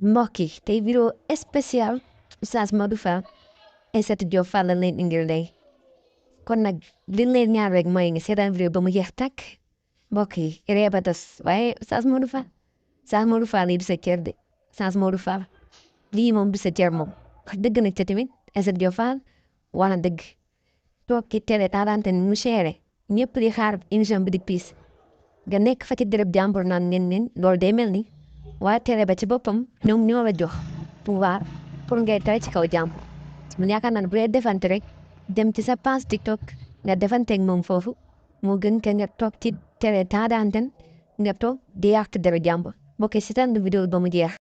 mbokk yi tey vidéo spécial Oustaz Modou Fall Aïssatou Diop Fall la leen indil day kon nag li leen ñaar rek mooy nga seetaan vidéo ba mu jeex tàkk mbokk yi ree ba tas waaye Oustaz Modou Fall lii du sa cër de Oustaz Modou Fall lii moom du sa cër moom wax dëgg nag te tamit Aïssatou Diop Fall wala dëgg toog ki télé taarante ni mu seere ñëpp di xaar émission bi di piis nga nekk fa ci dërëb jàmbur naan nen loolu day mel ni waa télé ba ci boppam ñoom ñoo la jox pouvoir pour ngay tere ci kaw jàmbur man yaakaar naa ne bu dee defante rek dem ci sa page TikTok nga defanteeg moom foofu moo gën ke nga toog ci télé taarante nga toog di yàq dërëb jàmbur bokk si tan vidéo ba mu jeex.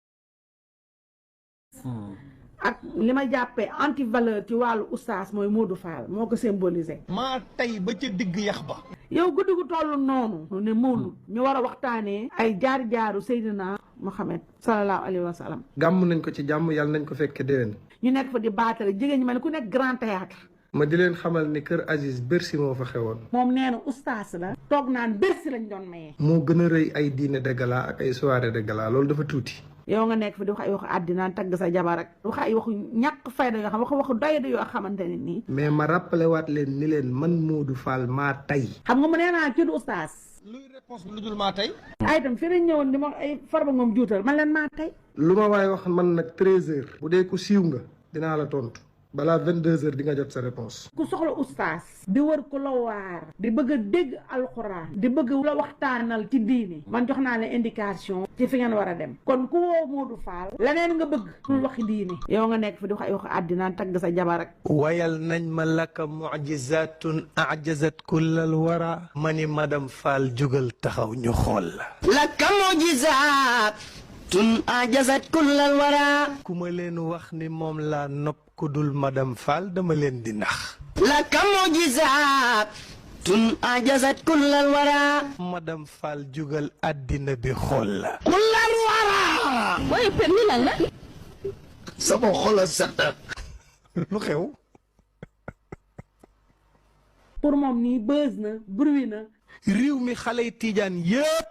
ak li ma jàppee anti valeur ci wàllu oustaz mooy Modou Fall moo ko symbolisé. maa tey ba ca digg yax ba. yow guddi gu toll noonu. ne Modou ñu war a waxtaanee. ay jaaru Seydina Mohamed sallallahu alayhi wa sallam. gàmm nañ ko ci jàmm yàlla nañ ko fekke déwén. ñu nekk fa di baatale jigéen ñi mel ne ku nekk grand théâtre. ma di leen xamal ni kër Aziz Bercy moo fa xewoon. moom nee na oustaz la. toog naan Bercy lañ doon mayee. moo gën a rëy ay dîner de gala ak ay soirée de gala loolu dafa tuuti. yow nga nekk fi di wax ay waxu àddina tagg sa jabar ak wax ay waxu ñàkk fayda yoo xam waxu doyadi yoo xamante ne nii. mais ma rappelé waat leen ni leen man Modou Fall maa tey. xam nga mu nee naa ci du oustaz. luy réponse bi lu dul maa tey. ay itam fi lañ ñëwoon di ma ay farba moom juutal man leen maa tey. lu ma waaye wax man nag 13h. bu dee ku siiw nga dinaa la tontu. balaa 22h di nga jot sa réponse. ku soxla oustaz. di wër ku la waar. di bëgg a dégg alxuraan. di bëgg la waxtaanal ci diini. man jox naa leen indication. ci fi ngeen war a dem. kon ku woo Modou Fall. leneen nga bëgg. lu waxi diini. yow nga nekk fi di wax ay waxu àddina tagg sa jabar ak. wayal nañ ma laka mu'jizatun a'jazat kullal wara. mani madame Fall jugal taxaw ñu xool la. laka mu'jizatun a'jazat kullal wara. ku ma leen wax ni moom laa nopp ku dul madame Fall dama leen di nax. laka mu'jizatun a'jazat kullal wara. madame Fall jugal àddina bi xool la. kullal wara. waaye pen ni lan la. sama xol a set. lu xew. pour moom nii buzz na bruit na. réew mi xale yi tiijaan yëpp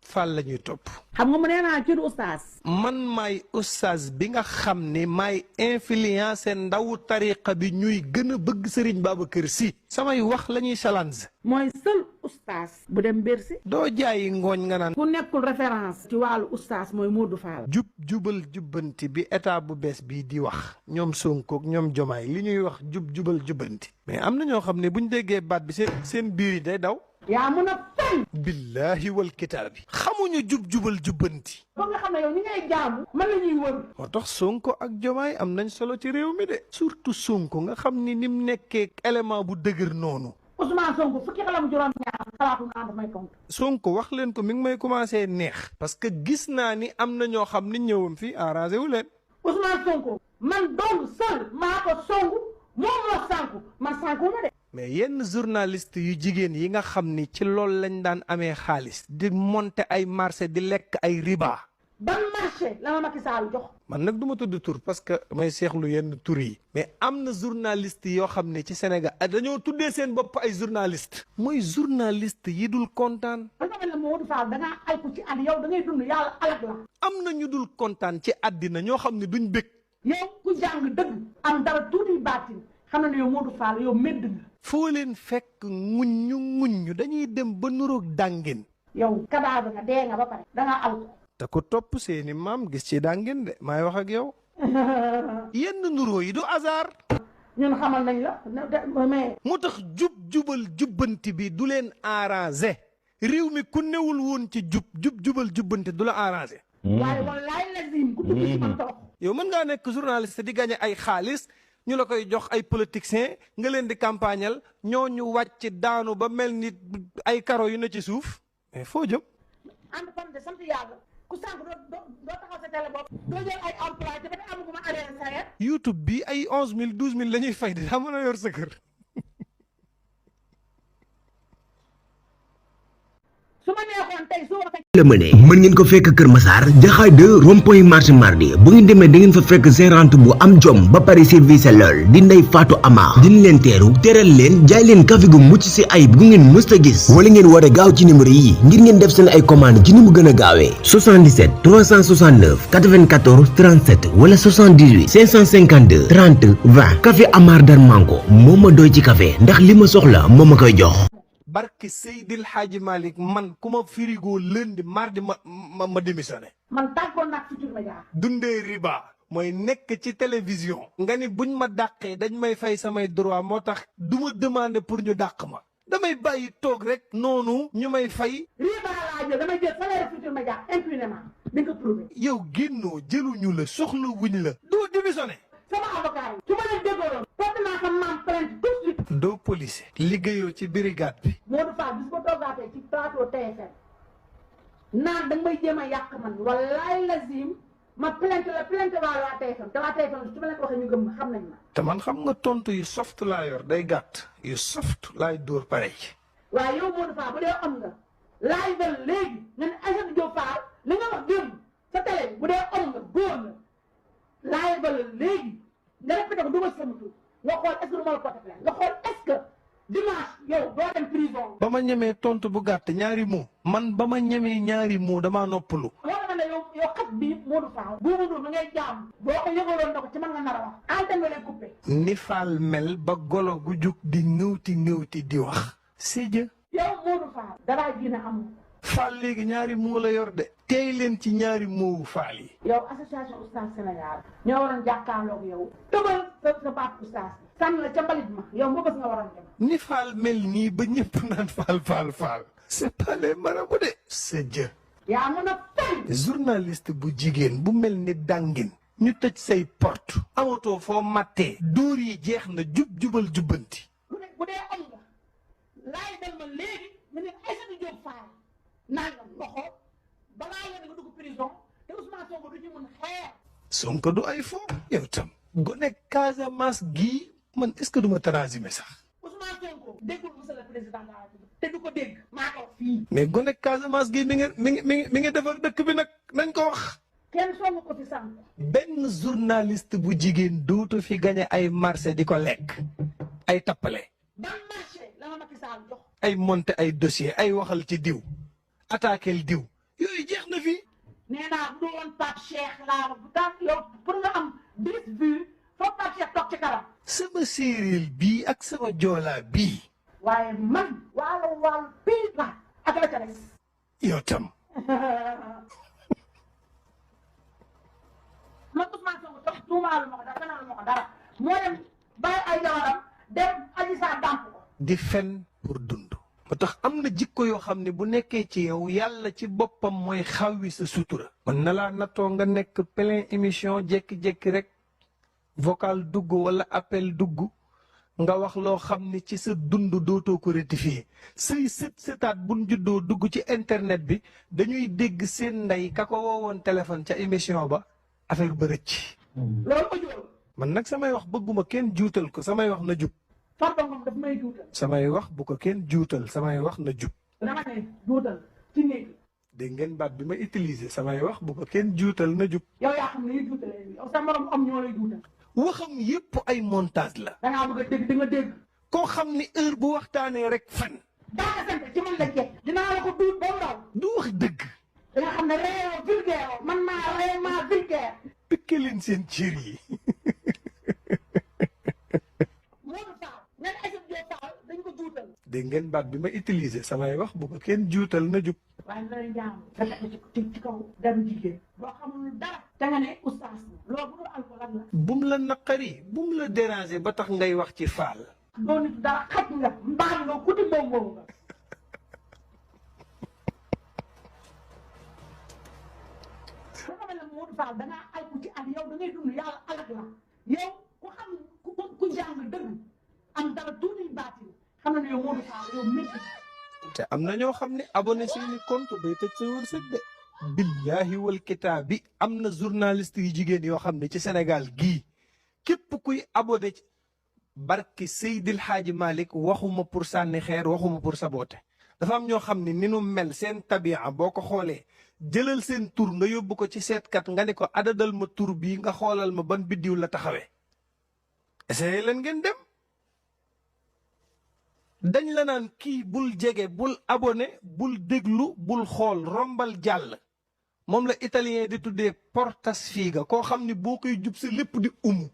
Fall la ñuy topp. xam nga mu nee naa ci du oustaz. man maay oustaz bi nga xam ni maay influencé ndawu tariqa bi ñuy gën a bëgg Serigne Babacar Sy. samay wax la ñuy challenge. mooy seul oustaz. bu dem Bercy. doo jaayi ngooñ nga naan. ku nekkul référence. ci wàllu oustaz mooy Modou Fall. jubal jubbanti bi état bu bees bii di wax. ñoom Sonko ak ñoom Jomaay li ñuy wax jubal jubbanti. mais am na ñoo xam ne bu ñu déggee baat bi seen biir yi day daw. yaa mun a fen. billahi wal kitaabi. xamuñu jubal jubbanti. ba nga xam ne yow ñi ngay jaamu. man la ñuy wër. moo tax Sonko ak Jomaay am nañ solo ci réew mi de. surtout Sonko nga xam ni mu nekkee élément bu dëgër noonu. Ousmane Sonko fukki xalam juróom-ñaar xalaatu naa daf may tontu. Sonko wax leen ko mi ngi may commencé neex. parce que gis naa ni am na ñoo xam ni ñëwam fii arrangé wu leen. Ousmane Sonko man dong seul maa ko songu moom moo sànku man sànku ma de. mais yenn journaliste yu jigéen yi nga xam ni ci loolu lañ daan amee xaalis di monter ay marché di lekk ay riba. ban marché la ma Macky Sall jox. man nag du ma tudd tur parce que may seexlu yenn tur yi. mais am na journaliste yoo xam ne ci Sénégal dañoo tuddee seen bopp ay journaliste. mooy journaliste yi dul kontaan. ba nga ne Modou Fall da ngaa alku ci ànd yow da ngay dund yàlla alak la. am na ñu dul kontaan ci àddina ñoo xam ne duñ bëgg. yow ku jàng dëgg. am dara tuuti baatin xam na ne yow Modou Fall yow medd nga. foo leen fekk ŋuññu dañuy dem ba nuroog dàngin. yow kadaabe nga dee nga ba pare. da ngaa alku. te ko topp seeni maam gis ci dàngin de maay wax ak yow. yenn nuroo yi du hasard. ñun xamal nañ la mais. moo tax jubal jubbanti bi du leen arrangé. réew mi ku newul woon ci jubal jubbanti du la arrangé. waaye wallaay lazim ku dugg ci man toog. yow mën ngaa nekk journaliste di gagné ay xaalis ñu la koy jox ay politiciens nga leen di campagnal ñoo ñu wàcc daanu ba mel ni ay karo yu ne ci suuf mais foo jëm. ànd kon de sant yàlla ku sànq doo taxaw sa télé bopp doo jël ay emploi te ba amaguma arrêté salaire. YouTube bi ay 11000 12000 la ñuy fay di daa mën a yor sa kër. su ma neexoon tey su ma la mën ngeen ko fekk Kër Massar Jaxaay 2 rond-point marché mardi bu ngeen demee da ngeen fa fekk gérante bu am jom ba pare service lool di Ndey Fatou Ama dina leen teeru teral leen jaay leen café gu mucc si ayib gu ngeen mës a gis wala ngeen woote gaaw ci numéro yi ngir ngeen def seen ay commande ci ni mu gën a gaawee 77 369 94 37 wala 78 552 30 20 café Amar Darmanko moo ma doy ci café ndax li ma soxla moo ma koy jox. barke Seydil Hadji Malick man ku ma frigo lundi mardi ma démissionné. man tàggoon naa Futurs Médias. dundee riba mooy nekk ci télévision. nga ni buñ ma dàqee dañ may fay samay droit moo tax du ma demander pour ñu dàq ma. damay bàyyi toog rek noonu ñu may fay. riba laa jël damay jël salaire Futurs Médias impunément di nga prouvé. yow génnoo jëluñu la soxla wuñ la. doo démissionné. sama avocat yi su ma leen déggoo porte naa sa maam plainte tout de suite. doo policier. liggéeyoo ci brigade bi. Modou Fall bis ko toogaatee ci plateau TFM naan da nga may jéem a yàq man wallaay lazim ma plainte waa TFM te waa TFM su ma leen ko waxee ñu gëm ma xam nañ ma. te man xam nga tontu yu soft laa yor day gàtt yu soft laay dóor pare. waaye yow Modou Fall bu dee am nga laay vel léegi nga ne Aïssatou Diop Fall li nga wax démb sa télé bu dee am nga góor nga laay vel léegi nga répété ko du ma sama tur nga xool est-ce que du ma la porté plainte nga xool est-ce que dimanche yow doo dem prison. ba ma ñemee tontu bu gàtt ñaari moo man ba ma ñemee ñaari moo damaa noppalu. loolu nga ne yow xat bii Modou Fall buubu ndur mi ngay jaam boo ko yëgaloon na ko ci man nga nar a wax antenne nga lay coupé. ni Fall mel ba golo gu jug di ngëwti di wax. Sédhiou. yow Modou Fall daraa gine amul. Fall léegi ñaari moo la yor de. tey leen ci ñaari moowu Fall yi. yow association Oustaz Sénégal ñoo waroon jàkkaarloog yow. tëbal sa baat Oustaz sànni la ca mbalit ma yow nga bës nga waroon dem. ni Fall mel nii ba ñëpp naan Fall. c'est pas les marabouts de. Sédhiou. yaa mën a fay. journaliste bu jigéen bu mel ni dàngin. ñu tëj say porte. amatoo foo mattee. dóor yi jeex na jubal jubbanti. bu dee am nga laay del ma léegi mu ne Aïssatou Diop Fall nangam loxo balaa nga dugg prison te Ousmane Sonko du ci mën xeex. Sonko du ay fo. yow tam gone Casamance gii man est-ce que du ma transhumé sax. Ousmane Sonko déggul monsieur le président de la République te du ko dégg maa ko fii. mais gone Casamance gii mi ngi defar dëkk bi nag nañ ko wax. kenn songu ko fi sànq. benn journaliste bu jigéen dootu fi gañe ay marché di ko lekk. ay tappale. ban marché la ma Macky Sall jox. ay monté ay dossier ay waxal ci diw. attaquel diw. yooyu jeex na fi. nee naa bu doon Pape Cheikh laa bu tax yow pour nga am 10 vues foog Pape Cheikh toog ci kanam. sama séeréer bii ak sama joolaa bii. waaye man wàllu bii la ak la ca des. yow tam. man Ousmane Sonko tax tuumaalu ma ko dara gënalu ma ko dara moo dem bàyyi ay jabaram dem aji saa dàmp ko. di fen pour dund. moo tax am na jikko yoo xam ne bu nekkee ci yow yàlla ci boppam mooy xawwi sa sutura. mën na laa nattoo nga nekk plein émission jékki-jékki rek vocal dugg wala appel dugg nga wax loo xam ne ci sa dund dootoo ko rectifier say sëtaat buñ juddoo dugg ci internet bi dañuy dégg seen ndey ka ko woowoon téléphone ca émission ba affaire ba rëcc. loolu ko jóol. man nag samay wax bëgguma kenn juutal ko samay wax na jub. Farba Ngom daf may juutal. samay wax bu ko kenn juutal samay wax na jub. dama ne juutal ci néeg. dégg ngeen baat bi ma utiliser samay wax bu ko kenn juutal na jub. yow yaa xam ne ñuy juutalee yow sa morom am ñoo lay juutal. waxam yépp ay montage la. da ngaa bëgg a dégg di nga dégg. koo xam ni heure bu waxtaanee rek fan. daa sant ci man la jekk. dinaa la ko duut ba ndaw. du wax dëgg. da nga xam ne réew vulgaire man maa réew maa vulgaire. pikke leen seen cër yi. dégg ngeen baat bi ma utiliser samay wax bu ko kenn juutal na jub. waaye danañ jaamu nga teg ci kaw daru jigéen. boo xamul dara. da nga ne oustaz loolu bu dul alxuraan la. bum la naqari bum la déranger ba tax ngay wax ci faal. doo nit dara xaj nga mbaam nga kuti mboobu nga. su ko mel ne Modou Fall da ngaa alku ci at yow da ngay dund yàlla alak la yow ku xam ku jàng dëgg am dara tuuti baatin xam na ne yow Modou Fall yow métti. te am na ñoo xam ne abonné seeni compte day tëj sa wërsëg de. billahi wal kitaab bi am na journaliste yu jigéen yoo xam ne ci Sénégal gii képp kuy abonné ci barki Seydil Hadji Malick waxuma pour sànni xeer waxuma pour saboter dafa am ñoo xam ne ni nu mel seen tabia boo ko xoolee jëlal seen tur nga yóbbu ko ci seetkat nga ne ko adadal ma tur bii nga xoolal ma ban biddiw la taxawee essayé leen ngeen dem dañ la naan kii bul jege bul abonné bul déglu bul xool rombal jàll moom la italien di tuddee portasfiga koo xam ni boo koy jub si lépp di umu